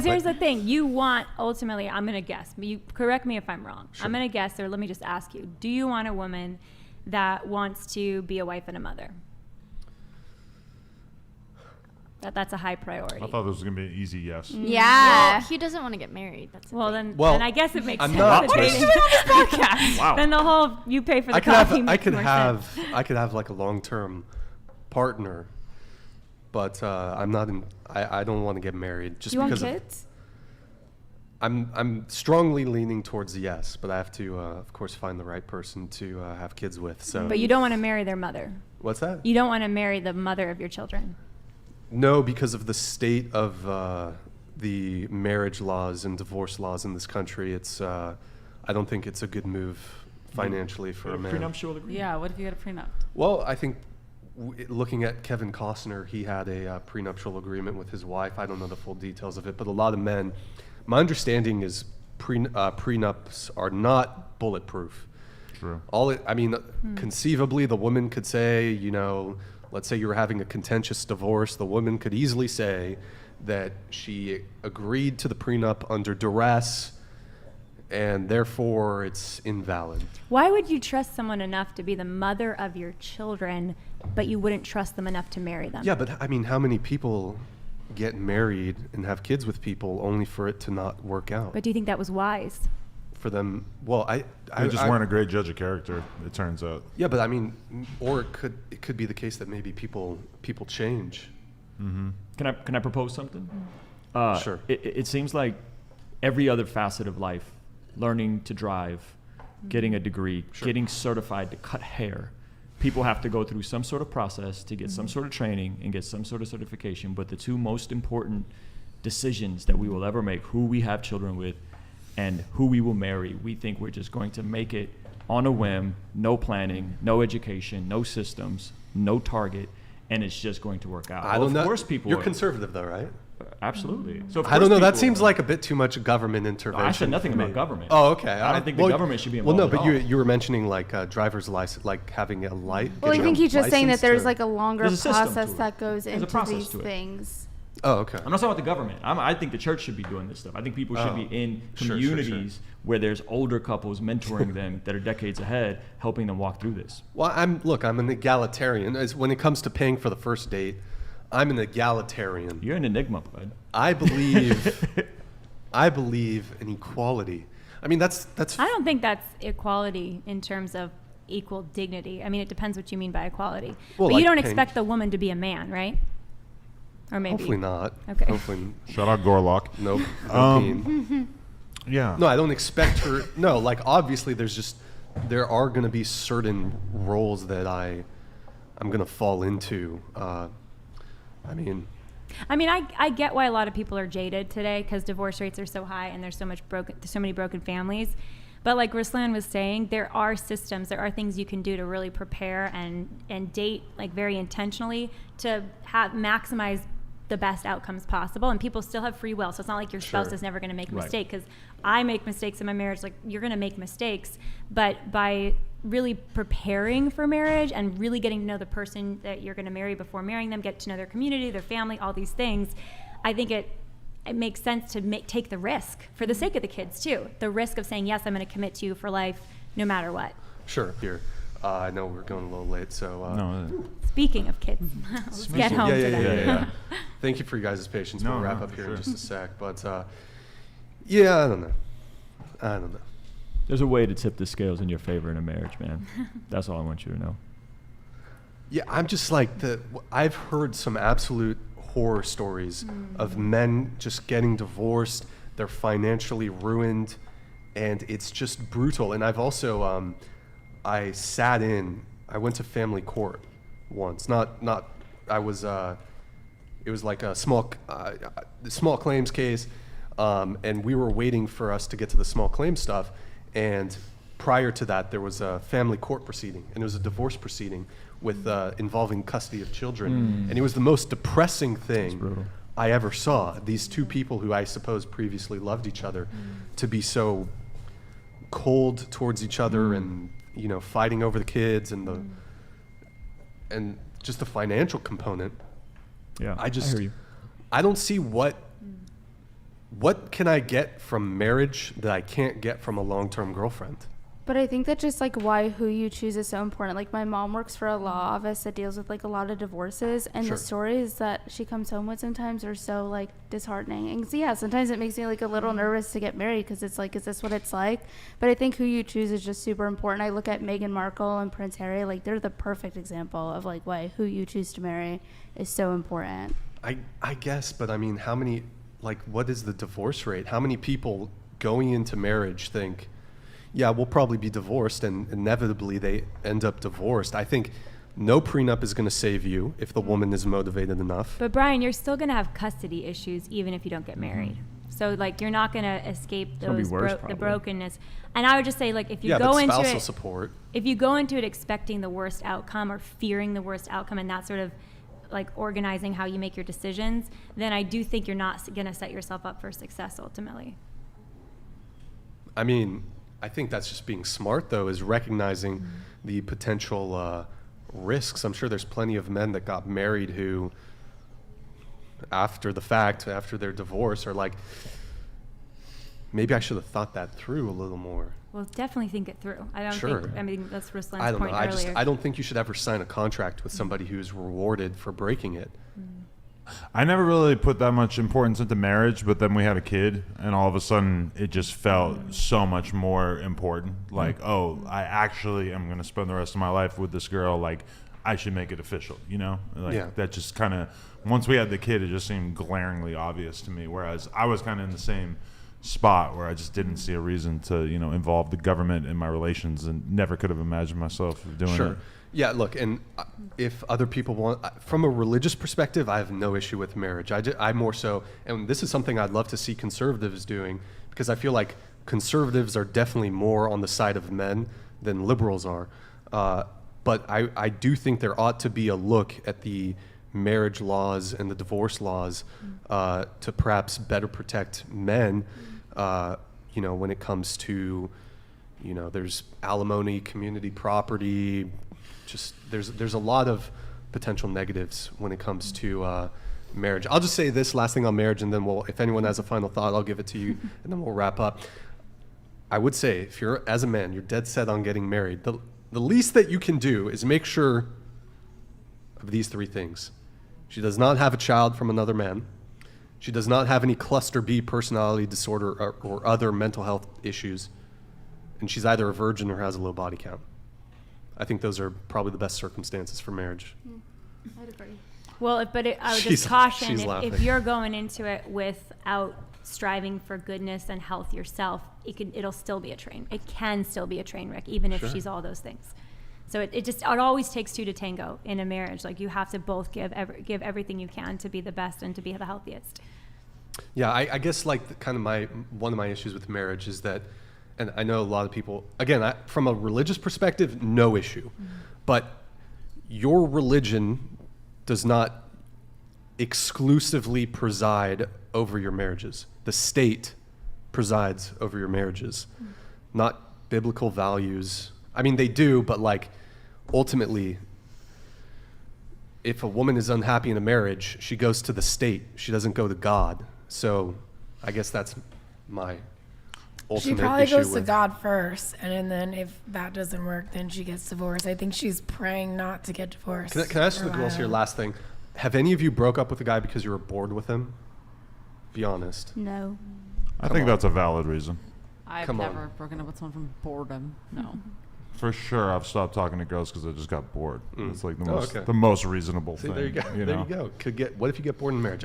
Here's the thing. You want, ultimately, I'm going to guess. You correct me if I'm wrong. Sure. I'm going to guess, or let me just ask you. Do you want a woman that wants to be a wife and a mother? That's a high priority. I thought this was going to be an easy yes. Yeah. Well, he doesn't want to get married. That's the Well, thing. then I guess it makes I'm sense. not- that dating podcast. Wow. Then the whole you pay for the I coffee makes more sense. I could have like a long-term partner, but I'm not in. I don't want to get married just You want because kids? I'm strongly leaning towards the yes, but I have to of course find the right person to have kids with. So. But you don't want to marry their mother. What's that? You don't want to marry the mother of your children. No, because of the state of the marriage laws and divorce laws in this country. It's I don't think it's a good move financially for a man. Prenuptial agreement. Yeah, what if you had a prenup? Well, I think looking at Kevin Costner, he had a prenuptial agreement with his wife. I don't know the full details of it, but a lot of men, my understanding is prenups are not bulletproof. True. Conceivably, the woman could say, let's say you were having a contentious divorce, the woman could easily say that she agreed to the prenup under duress, and therefore it's invalid. Why would you trust someone enough to be the mother of your children, but you wouldn't trust them enough to marry them? Yeah, but how many people get married and have kids with people only for it to not work out? But do you think that was wise? For them, well, They just weren't a great judge of character, it turns out. Yeah, but or it could be the case that maybe people change. Mm-hmm. Can I propose something? Sure. It seems like every other facet of life, learning to drive, getting a degree, getting certified to cut hair, people have to go through some sort of process to get some sort of training and get some sort of certification. But the two most important decisions that we will ever make, who we have children with and who we will marry, we think we're just going to make it on a whim, no planning, no education, no systems, no target, and it's just going to work out. I don't know. Of course people You're are. conservative though, right? Absolutely. So I don't know. That seems like a bit too much government intervention. I said nothing for me. about government. Oh, okay. I don't think the government should be involved. Well, no, at but all. you were mentioning like driver's license, like having a light. Well, I getting think a he's just saying that license there's to- like a longer There's a system to process it. that goes There's a into process these to it. things. Oh, okay. I'm not talking about the government. I think the church should be doing this stuff. I think people should be in Sure, communities where there's older couples mentoring them that are decades ahead, helping them walk through this. Well, I'm an egalitarian. When it comes to paying for the first date, I'm an egalitarian. You're an enigma, bud. I believe in equality. I mean, that's. I don't think that's equality in terms of equal dignity. I mean, it depends what you mean by equality. Well, but like you don't paying- expect the woman to be a man, right? Or maybe. Hopefully not. Okay. Hopefully. Shout out Gorlock. Nope. No pain. Yeah. No, I don't expect her. No, like obviously there are going to be certain roles that I'm going to fall into. I mean, I get why a lot of people are jaded today because divorce rates are so high and there's so many broken families. But like Ruslan was saying, there are systems, there are things you can do to really prepare and date like very intentionally to maximize the best outcomes possible. And people still have free will, so it's not like your spouse is never going to make a mistake. Because I make mistakes in my marriage, like you're going to make mistakes. But by really preparing for marriage and really getting to know the person that you're going to marry before marrying them, get to know their community, their family, all these things, I think it makes sense to take the risk for the sake of the kids too. The risk of saying, yes, I'm going to commit to you for life no matter what. sure. Here, I know we're going a little late, so. Speaking of kids, let's get home to them. Yeah. Thank you for you guys' patience. We'll wrap up here sure. in just a sec. But yeah, I don't know. There's a way to tip the scales in your favor in a marriage, man. That's all I want you to know. Yeah, I'm just like I've heard some absolute horror stories of men just getting divorced. They're financially ruined, and it's just brutal. And I've also I went to family court once. It was like a small claims case, and we were waiting for us to get to the small claims stuff. And prior to that, there was a family court proceeding, and it was a divorce proceeding with involving custody of children. And it was the most depressing thing I ever saw. These two people who I suppose previously loved each other to be so cold towards each other and fighting over the kids and and just the financial component. Yeah, I hear you. I don't see what what can I get from marriage that I can't get from a long-term girlfriend? But I think that just like who you choose is so important. Like my mom works for a law office that deals with like a lot of divorces, and Sure. the stories that she comes home with sometimes are so like disheartening. And so, yeah, sometimes it makes me like a little nervous to get married because it's like, is this what it's like? But I think who you choose is just super important. I look at Meghan Markle and Prince Harry, like they're the perfect example of like why who you choose to marry is so important. I guess, but I mean, how many, like, what is the divorce rate? How many people going into marriage think, yeah, we'll probably be divorced, and inevitably they end up divorced? I think no prenup is going to save you if the woman is motivated enough. But Brian, you're still going to have custody issues even if you don't get married. So like you're not going to escape gonna be those worse, the probably. brokenness. And I would just say like if you Yeah, go but into spousal it support. if you go into it expecting the worst outcome or fearing the worst outcome and that sort of like organizing how you make your decisions, then I do think you're not going to set yourself up for success ultimately. I mean, I think that's just being smart, though, is recognizing the potential risks. I'm sure there's plenty of men that got married who, after the fact, after their divorce, are like, maybe I should have thought that through a little more. Well, definitely think it through. I don't Sure. think, I mean, that's Ruslan's I don't point know. earlier. I don't think you should ever sign a contract with somebody who's rewarded for breaking it. I never really put that much importance into marriage, but then we had a kid, and all of a sudden it just felt so much more important. Like, oh, I actually am going to spend the rest of my life with this girl. Like, I should make it official, you know? Like, Yeah. that just kind of, once we had the kid, it just seemed glaringly obvious to me. Whereas I was kind of in the same spot where I just didn't see a reason to, you know, involve the government in my relations, and never could have imagined myself doing Sure. it. Yeah, look, and if other people want, from a religious perspective, I have no issue with marriage. I more so, and this is something I'd love to see conservatives doing, because I feel like conservatives are definitely more on the side of men than liberals are. But I do think there ought to be a look at the marriage laws and the divorce laws to perhaps better protect men, you know, when it comes to, you know, there's alimony, community property, just there's a lot of potential negatives when it comes to marriage. I'll just say this last thing on marriage, and then if anyone has a final thought, I'll give it to you, and then we'll wrap up. I would say, if you're, as a man, you're dead set on getting married, the least that you can do is make sure of these three things. She does not have a child from another man. She does not have any cluster B personality disorder or other mental health issues. And she's either a virgin or has a low body count. I think those are probably the best circumstances for marriage. I'd agree. Well, I would She's- just caution she's if laughing. you're going into it without striving for goodness and health yourself, it'll still be a train. It can still be a train wreck, even if Sure. she's all those things. So it always takes two to tango in a marriage. Like you have to both give everything you can to be the best and to be the healthiest. Yeah, I guess like one of my issues with marriage is that, and I know a lot of people, again, from a religious perspective, no issue. But your religion does not exclusively preside over your marriages. The state presides over your marriages, not biblical values. I mean, they do, but like ultimately, if a woman is unhappy in a marriage, she goes to the state. She doesn't go to God. So I guess that's my ultimate She probably issue goes to with God first, and then if that doesn't work, then she gets divorced. I think she's praying not to get divorced. Can I ask for the a girls here, while. last thing? Have any of you broke up with a guy because you were bored with him? Be honest. No. I think that's a valid reason. I've Come on. never broken up with someone from boredom. No. For sure, I've stopped talking to girls because I just got bored. It's like Oh, okay. the most reasonable See, thing. there you go. You There know? you go. What if you get bored in marriage?